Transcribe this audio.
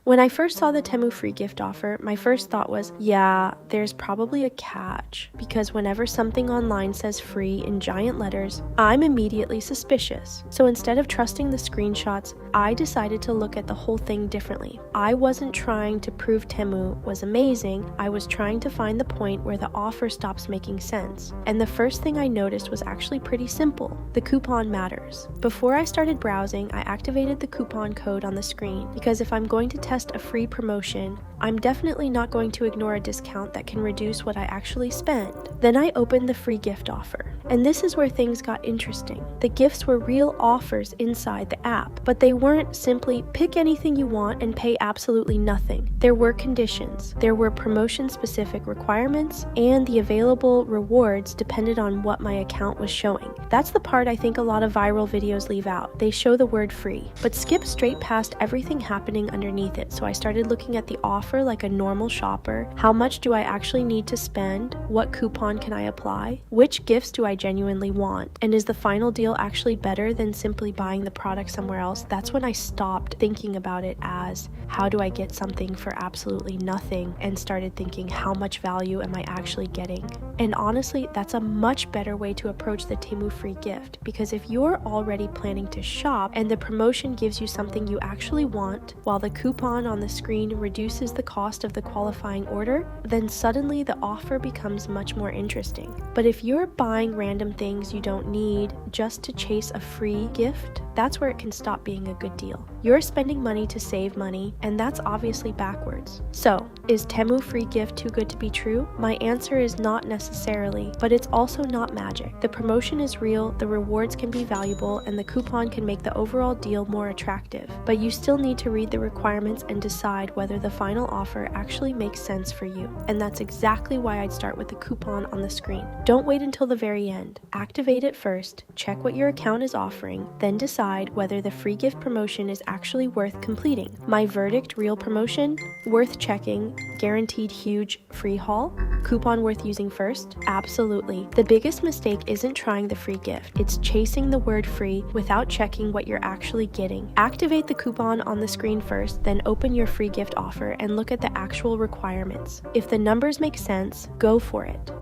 When I first saw the Temu free gift offer, my first thought was, yeah, there's probably a catch, because whenever something online says free in giant letters, I'm immediately suspicious. So instead of trusting the screenshots, I decided to look at the whole thing differently. I wasn't trying to prove Temu was amazing, I was trying to find the point where the offer stops making sense. And the first thing I noticed was actually pretty simple. The coupon matters. Before I started browsing, I activated the coupon code on the screen, because if I'm going to test a free promotion, I'm definitely not going to ignore a discount that can reduce what I actually spend. Then I opened the free gift offer. And this is where things got interesting. The gifts were real offers inside the app, but they weren't simply pick anything you want and pay absolutely nothing. There were conditions. There were promotion-specific requirements, and the available rewards depended on what my account was showing. That's the part I think a lot of viral videos leave out. They show the word free, but skip straight past everything happening underneath it. So I started looking at the offer like a normal shopper. How much do I actually need to spend? What coupon can I apply? Which gifts do I genuinely want? And is the final deal actually better than simply buying the product somewhere else? That's when I stopped thinking about it as, how do I get something for absolutely nothing, and started thinking, how much value am I actually getting? And honestly, that's a much better way to approach the Temu free gift, because if you're already planning to shop and the promotion gives you something you actually want, while the coupon on the screen reduces the cost of the qualifying order, then suddenly the offer becomes much more interesting. But if you're buying random things you don't need just to chase a free gift, that's where it can stop being a good deal. You're spending money to save money, and that's obviously backwards. So, is Temu free gift too good to be true? My answer is not necessarily, but it's also not magic. The promotion is real, the rewards can be valuable, and the coupon can make the overall deal more attractive. But you still need to read the requirements and decide whether the final offer actually makes sense for you. And that's exactly why I'd start with the coupon on the screen. Don't wait until the very end. Activate it first, check what your account is offering, then decide whether the free gift promotion is actually worth completing. My verdict: real promotion, worth checking, guaranteed huge free haul. Coupon worth using first? Absolutely. The biggest mistake isn't trying the free gift, it's chasing the word free without checking what you're actually getting. Activate the coupon on the screen first, then open your free gift offer and look at the actual requirements. If the numbers make sense, go for it.